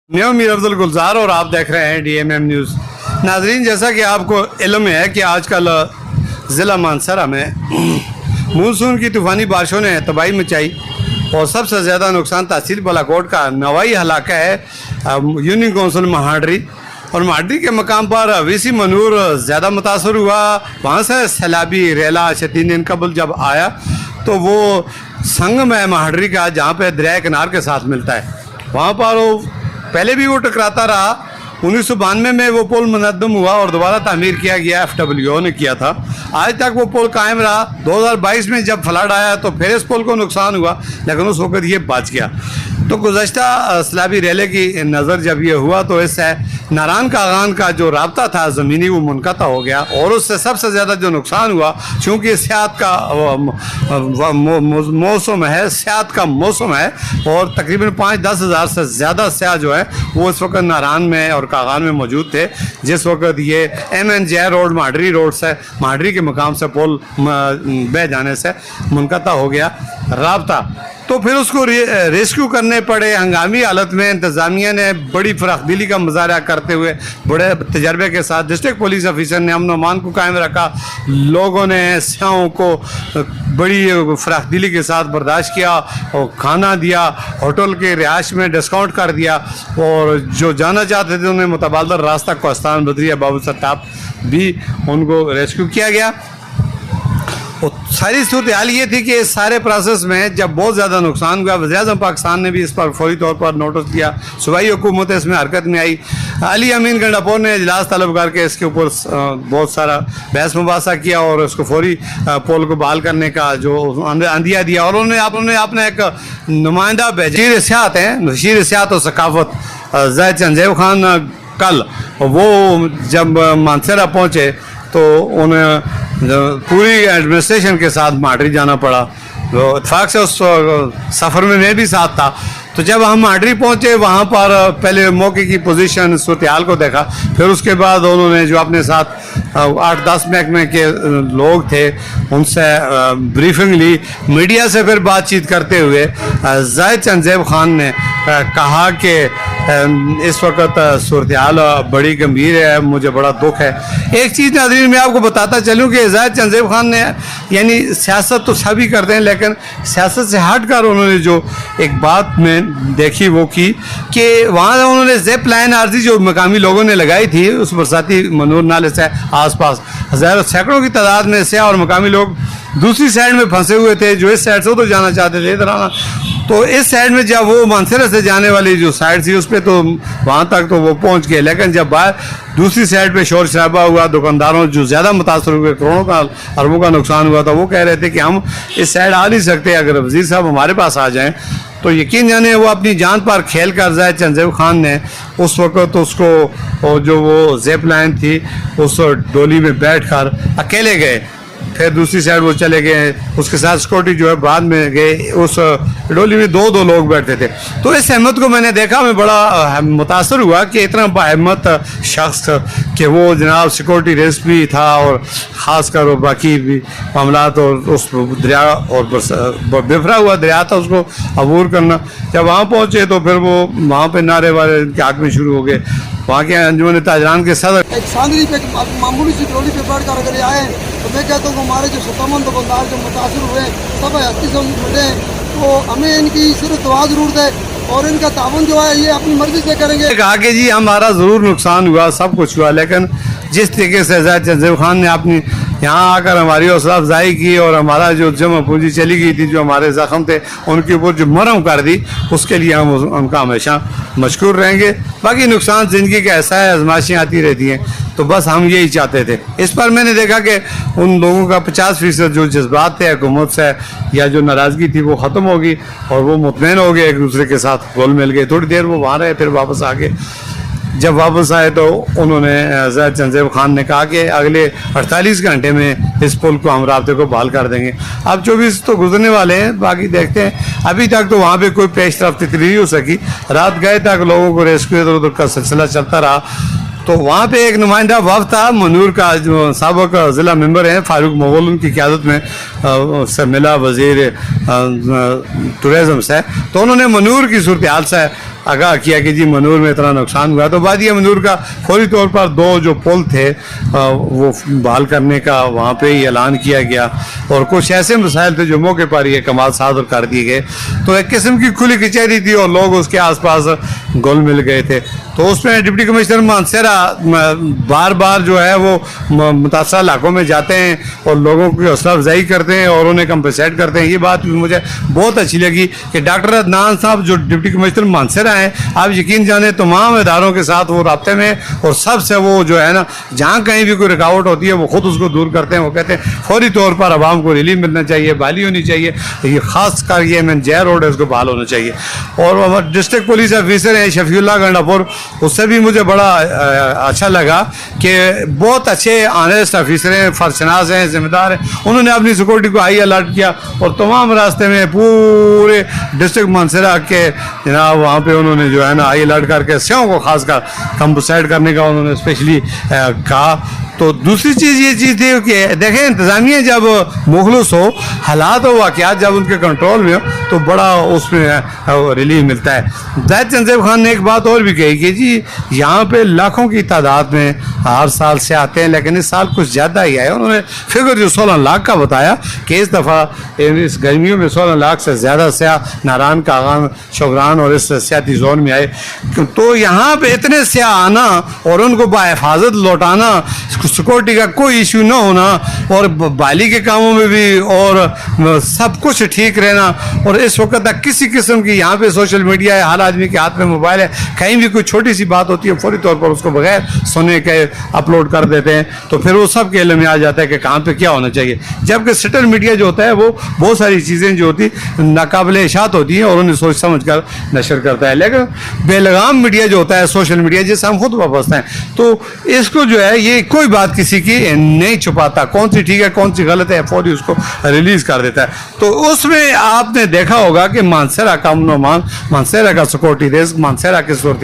मैं मीर अफजल गुलजार और आप देख रहे हैं DMM न्यूज़। नाजरीन, जैसा कि आपको इल्म है कि आजकल ज़िला मानसरा में मानसून की तूफ़ानी बारिशों ने तबाही मचाई और सबसे ज़्यादा नुकसान तहसील बालाकोट का नवाई इलाका है यूनियन कौंसिल महाडरी। और महाडरी के मकाम पर VC मनूर ज़्यादा मुतासर हुआ। वहाँ से सैलाबी रेला 3 दिन कबल जब आया तो वो संगम है महाडरी का, जहाँ पे दरिया किनार के साथ मिलता है। वहाँ पर वो पहले भी वो टकराता रहा। 1992 में वो पुल मुनद्दम हुआ और दोबारा तामीर किया गया, FWO ने किया था। आज तक वो पुल कायम रहा। 2022 में जब फ्लड आया तो फिर इस पुल को नुकसान हुआ, लेकिन उस वक्त ये बच गया। तो गुज़श्ता सैलाबी रेले की नज़र जब ये हुआ तो इससे नारायण कागान का जो राब्ता था ज़मीनी वो मुनक़ता हो गया। और उससे सबसे ज़्यादा जो नुकसान हुआ, चूँकि सियाहत का मौसम है, सियाहत का मौसम है और तकरीबन 5-10 हज़ार से ज़्यादा सियाह जो है वो इस वक्त नारायण में और कागान में मौजूद थे। जिस वक्त ये MNJ रोड महाडरी रोड से महाडरी के मकाम से पुल बह जाने से मुनक़ता हो गया राब्ता, तो फिर उसको रेस्क्यू करने पड़े। हंगामी हालत में इंतज़ामिया ने बड़ी फराखदिली का मुजाहरा करते हुए बड़े तजर्बे के साथ डिस्ट्रिक्ट पुलिस ऑफिसर ने अमन अमान को कायम रखा। लोगों ने सियाहों को बड़ी फराखदिली के साथ बर्दाश्त किया और खाना दिया, होटल के रिहाइश में डिस्काउंट कर दिया और जो जाना चाहते थे उन्हें मुतबादल रास्ता कोस्तान बदरिया बाबू सत्ताब भी उनको रेस्क्यू किया गया। और सारी सूरत हाल ये थी कि इस सारे प्रोसेस में जब बहुत ज़्यादा नुकसान हुआ, वज़ीर-ए-आज़म पाकिस्तान ने भी इस पर फौरी तौर पर नोटिस दिया। सूबाई हुकूमत इसमें हरकत में आई। अली अमीन गंडापुर ने इजलास तलब करके इसके ऊपर बहुत सारा बहस मुबासा किया और उसको फौरी पोल को बहाल करने का जो अंदिया दिया। और उन्होंने अपने एक नुमाइंदा भेजा, नशीर सियाहत हैं, नशीर सियाहत और सकाफत ज़ैद चंदेव खान। कल वो जब मानसरा पहुँचे तो उन्हें पूरी एडमिनिस्ट्रेशन के साथ महाडरी जाना पड़ा। तो इत्फाक से उस सफ़र में मैं भी साथ था। तो जब हम महाडरी पहुँचे वहाँ पर पहले मौके की पोजीशन सूरत हाल को देखा, फिर उसके बाद उन्होंने जो अपने साथ 8-10 महकमे के लोग थे उनसे ब्रीफिंग ली। मीडिया से फिर बातचीत करते हुए ज़ैद चंदेव खान ने कहा कि इस वक्त सूरत हाल बड़ी गंभीर है, मुझे बड़ा दुख है। एक चीज़ नाज़रीन मैं आपको बताता चलूँ कि ज़ैद चंदेव खान ने यानी सियासत तो सभी करते हैं, लेकिन सियासत से हट कर उन्होंने जो एक बात में देखी वो की कि वहाँ उन्होंने ज़िप लाइन आर्जी जो मकामी लोगों ने लगाई थी उस बरसाती मनूर नाले से आसपास हज़ारों सैकड़ों की तादाद में सियाह और मकामी लोग दूसरी साइड में फंसे हुए थे। जो इस साइड से उधर जाना चाहते थे इधर आना, तो इस साइड में जब वो मानसरा से जाने वाली जो साइड थी उस पर तो वहाँ तक तो वो पहुँच गए, लेकिन जब बाहर दूसरी साइड पे शोर शराबा हुआ, दुकानदारों जो ज़्यादा मुतासर हुए, करोड़ों का अरबों का नुकसान हुआ था, वो कह रहे थे कि हम इस साइड आ नहीं सकते, अगर वज़ीर साहब हमारे पास आ जाएँ। तो यकीन जाने वो अपनी जान पर खेल कर ज़ैद चंदेव खान ने उस वक्त उसको जो वो ज़िप लाइन थी उस डोली में बैठ कर अकेले गए। फिर दूसरी साइड वो चले गए, उसके साथ सिक्योरिटी जो है बाद में गए। उस डोली में दो लोग बैठते थे। तो इस अहमत को मैंने देखा, मैं बड़ा मुतासर हुआ कि इतना बाहिम्मत शख्स कि वो जनाब सिक्योरिटी रिस्क भी था और ख़ास कर बाकी भी मामला तो उस दरिया और बिफरा हुआ दरिया था उसको अबूर करना। जब वहाँ पहुँचे तो फिर वो वहाँ पे नारे वारे के आग में शुरू हो गए। वहाँ के अंजुमन ताजरान के सदर एक सांदरी पे मामूली सी ट्रॉली पे बैठ कर अगर आए तो मैं कहता हूँ हमारे जो सत्तावन दुकानदार जो मुतासर हुए सब हस्ती से मिले, तो हमें इनकी सिर्फ दुआ ज़रूरत है और इनका तावन जो है ये अपनी मर्जी से करेंगे। कहा कि जी हमारा ज़रूर नुकसान हुआ, सब कुछ हुआ, लेकिन जिस तरीके से ज़ैद चंदेव खान ने अपनी यहाँ आकर हमारी हौसला अफजाई की और हमारा जो जमा पूंजी चली गई थी, जो हमारे ज़ख्म थे उनके ऊपर जो मरहम कर दी, उसके लिए हम उनका हमेशा मशकूर रहेंगे। बाकी नुकसान ज़िंदगी का ऐसा है, आजमाइशें आती रहती हैं, तो बस हम यही चाहते थे। इस पर मैंने देखा कि उन लोगों का 50% जो जज्बात थे हुकूमत से या जो नाराज़गी थी वो ख़त्म होगी और वो मुतमईन हो गए, एक दूसरे के साथ घुल मिल गए। थोड़ी देर वो वहाँ रहे, फिर वापस आ गए। जब वापस आए तो उन्होंने ज़ैद चंदेव खान ने कहा कि अगले 48 घंटे में इस पुल को हम राब्ते को बहाल कर देंगे। अब 24 तो गुजरने वाले हैं, बाकी देखते हैं। अभी तक तो वहाँ पे कोई पेश रफ्त नहीं हो सकी। रात गए तक लोगों को रेस्क्यू इधर उधर का सिलसिला चलता रहा। तो वहाँ पे एक नुमाइंदा वफ़द था मनूर का, जो सबक ज़िला मेंबर हैं फारूक मुग़ल, उनकी क़यादत में उससे मिला वज़ीर टूरिज़म से। तो उन्होंने मनूर की सूरत हाल से आगाह किया कि जी मनूर में इतना नुकसान हुआ। तो वादिया मनूर का फौरी तौर पर 2 जो पुल थे वो बहाल करने का वहाँ पे ही ऐलान किया गया, और कुछ ऐसे मसाइल थे जो मौके पर ये कमाल सादर कर दिए गए। तो एक किस्म की खुली कचहरी थी और लोग उसके आसपास घुल मिल गए थे। तो उसमें डिप्टी कमिश्नर मानसेरा बार बार जो है वो मुतासर इलाकों में जाते हैं और लोगों की हौसला अफजाई करते हैं और उन्हें कंपनसेट करते हैं। ये बात भी मुझे बहुत अच्छी लगी कि डॉक्टर अदनान साहब जो डिप्टी कमिश्नर मानसेरा हैं, आप यकीन जाने तमाम इदारों के साथ वो राब्ते में, और सबसे वो जो है ना जहाँ कहीं भी कोई रुकावट होती है वो खुद उसको दूर करते हैं। वो कहते हैं फौरी तौर पर आवाम को रिलीफ मिलना चाहिए, बहाली होनी चाहिए। ये खास कर ये मैन जय रोड है, उसको बहाल होना चाहिए। और हमारे डिस्ट्रिक्ट पुलिस ऑफिसर हैं शफीउल्लाह गंडापुर, उससे भी मुझे बड़ा अच्छा लगा कि बहुत अच्छे ऑनेस्ट ऑफिसर हैं, फर्शनाज हैं, जिम्मेदार हैं। उन्होंने अपनी सिक्योरिटी को हाई अलर्ट किया और तमाम रास्ते में पूरे डिस्ट्रिक्ट मानसेरा के जनाब वहाँ पे उन्होंने जो है ना हाई अलर्ट करके सेओं को खासकर कंपनसेट करने का उन्होंने स्पेशली कहा। तो दूसरी चीज़ ये चीज़ थी कि देखें इंतज़ामिया जब मुखलस हो, हालात और वाक़यात जब उनके कंट्रोल में हो तो बड़ा उसमें रिलीफ मिलता है। जाहिद चंदेब खान ने एक बात और भी कही कि जी यहाँ पे लाखों की तादाद में हर साल से आते हैं, लेकिन इस साल कुछ ज़्यादा ही आए। उन्होंने फिगर जो 16 लाख का बताया कि इस दफ़ा इस गर्मियों में 16 लाख से ज़्यादा सयाह नारायण कागान शोगरान और इस सियाती जोन में आए। तो यहाँ पे इतने सयाह आना और उनको बाहिफाजत लौटाना, सिक्योरिटी का कोई इशू ना होना और बाली के कामों में भी और सब कुछ ठीक रहना, और इस वक्त तक किसी किस्म की यहाँ पे सोशल मीडिया है, हर आदमी के हाथ में मोबाइल है, कहीं भी कोई छोटी सी बात होती है फौरी तौर पर उसको बगैर सुने के अपलोड कर देते हैं। तो फिर वो सब के इल्म में आ जाता है कि कहाँ पे क्या होना चाहिए। जबकि सटल मीडिया जो होता है वो बहुत सारी चीज़ें जो होती नाकाबिल इशात होती हैं और उन्हें सोच समझ कर नशर करता है। लेकिन बेलगाम मीडिया जो होता है, सोशल मीडिया जिससे हम खुद वाबस्ता हैं, तो इसको जो है ये कोई बात किसी की नहीं छुपाता, कौन सी ठीक है कौन सी गलत है फौरी उसको रिलीज कर देता है। तो उसमें आपने देखा होगा कि मानसेरा का अमन, मानसेरा का सिक्योरिटी रिस्क, मानसेरा की सूरत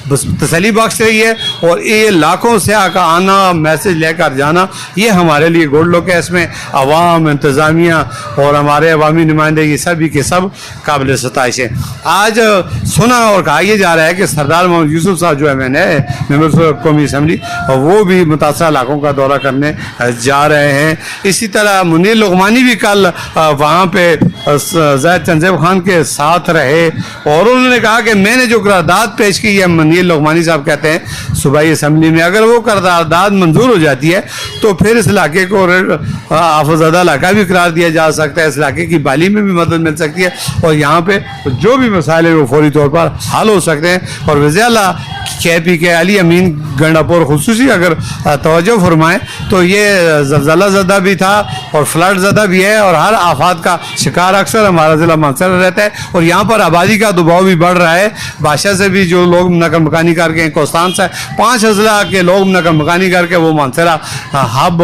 बस तसली बख्श रही है। और ये लाखों से का आना, मैसेज लेकर जाना, ये हमारे लिए गुड लुक है। इसमें अवाम, इंतज़ामिया और हमारे अवामी नुमाइंदे ये सभी के सब काबिल सताइश है। आज सुना और कहा यह जा रहा है कि सरदार मोहम्मद यूसुफ साहब जो है मेंबर कौमी असम्बली, और वो भी मुतासर इलाकों का दौरा करने जा रहे हैं। इसी तरह मुनीर लुकमानी भी कल वहाँ पे जाहिद चंदेब खान के साथ रहे और उन्होंने कहा कि मैंने जो करारदाद पेश की है, मुनीर लुकमानी साहब कहते हैं सूबाई असम्बली में, अगर वो करारदाद मंजूर हो जाती है तो फिर इस इलाके को आफज़दा इलाका भी करार दिया जा सकता है, इस इलाके की बाली में भी मदद मिल सकती है और यहाँ पे जो भी मसाइल है वो फौरी तौर पर हल हो सकते हैं। और वज़ीर KP के अली अमीन गंडापुर खुसूसी अगर तवज्जो फरमाएँ तो ये ज़लज़ला ज़दा भी था और फ्लड ज़दा भी है और हर आफात का शिकार अक्सर हमारा ज़िला मानसेरा रहता है। और यहाँ पर आबादी का दबाव भी बढ़ रहा है। बादशाह से भी जो लोग नकल मकानी करके, कोस्तान से 5 अजला के लोग नकल मकानी करके वो मानसेरा हब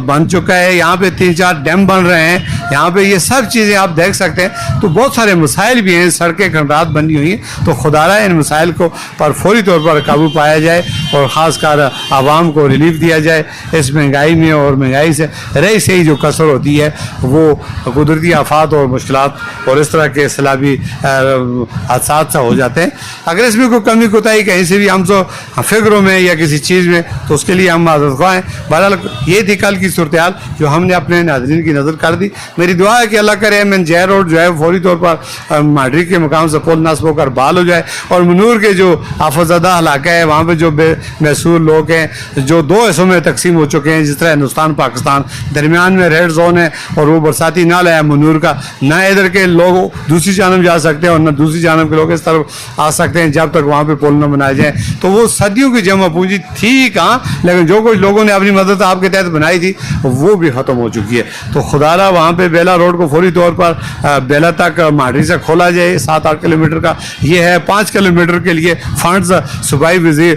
बन चुका है। यहाँ पे 3-4 डैम बन रहे हैं। यहाँ पे ये सब चीज़ें आप देख सकते हैं। तो बहुत सारे मसाइल भी हैं, सड़कें खंडात बनी हुई हैं। तो खुदारा इन मसाइल को पर फौरी तौर पर काबू पाया जाए और ख़ासकर आवाम को रिलीफ दिया जाए इस महंगाई में। और महंगाई से रही से ही जो कसर होती है वो कुदरती आफात और मुश्किलात और इस तरह के सैलाबी हादसा से हो जाते हैं। अगर इसमें कोई कमी कोताही कहीं से भी हम तो फिक्रों में या किसी चीज़ में तो उसके लिए हम माज़रत ख़्वाह हैं। बहरहाल ये थी कल की सूरत हाल जो हमने अपने नाज़रीन की नज़र कर दी। मेरी दुआ है कि अल्लाह करे मैं जय रोड जो है फौरी तौर पर माडरी के मुकाम से पुल नस्ब होकर बहाल हो जाए और मनूर के जो आफज़दा इलाका है वहाँ पर जो बेमसूर लोग हैं जो 2 हिस्सों में तकसीम हो चुके हैं, जिस तरह हिंदुस्तान पाकिस्तान, दरमियान में रेड जोन है और वो बरसाती नाला है मनूर का, ना इधर के लोग दूसरी जानब जा सकते हैं और ना दूसरी जानब के लोग इस तरफ आ सकते हैं जब तक वहाँ पे पुल न बनाए जाए। तो वो सदियों की जमा पूंजी थी कहाँ, लेकिन जो कुछ लोगों ने अपनी मदद आपके तहत बनाई थी वो भी ख़त्म हो चुकी है। तो खुदारा वहाँ पर बेला रोड को फौरी तौर पर बेला तक माडरी से खोला जाए 7-8 किलोमीटर का, ये है 5 किलोमीटर के लिए फंड्स सूबाई वज़ीर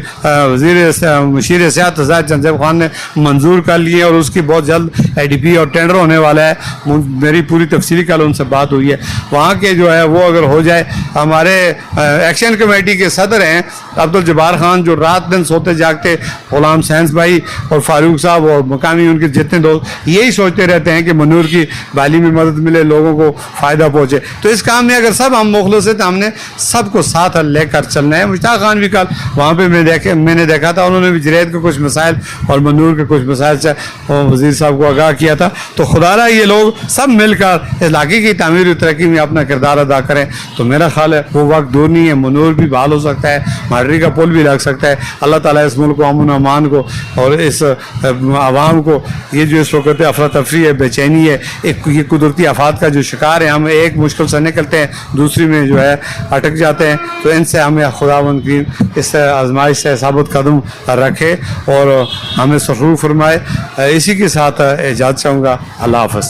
مشیر سیاحت زاہد چنزیب خان نے منظور کر لیے اور اس کی بہت جلد ADP اور ٹینڈر ہونے والا ہے. میری پوری تفصیلی کل ان سے بات ہوئی ہے. وہاں کے جو ہے وہ اگر ہو جائے, ہمارے ایکشن کمیٹی کے صدر ہیں عبدالجبار خان, جو رات دن سوتے جاگتے, غلام سینس بھائی اور فاروق صاحب اور مقامی ان کے جتنے دوست یہی سوچتے رہتے ہیں کہ منور کی بحالی میں مدد ملے, لوگوں کو فائدہ پہنچے. تو اس کام میں اگر سب ہم مخلص ہیں تو ہم نے سب کو ساتھ لے کر چلنا ہے. مشتاق خان بھی کل وہاں پہ میں نے دیکھا تھا, انہوں نے بھی جرید کے کچھ مسائل اور منور کے کچھ مسائل سے وزیر صاحب کو آگاہ کیا تھا. تو خدا رہا یہ لوگ سب مل کر علاقے کی تعمیر و ترقی میں اپنا کردار ادا کریں تو میرا خیال ہے وہ وقت دور نہیں ہے. منور بھی بحال ہو سکتا ہے, ماڈری کا پل بھی لگ سکتا ہے. اللہ تعالیٰ اس ملک کو امن و امان کو اور اس عوام کو, یہ جو اس وقت افراتفری ہے, بے چینی ہے, یہ قدرتی آفات کا جو شکار ہے, ہم ایک مشکل سے نکلتے ہیں دوسری میں جو ہے اٹک جاتے ہیں. تو ان سے ہمیں خداوند کی اس آزمائش سے ثابت قدم رکھے اور ہمیں سرور فرمائے. اسی کے ساتھ اجازت چاہوں گا. اللہ حافظ.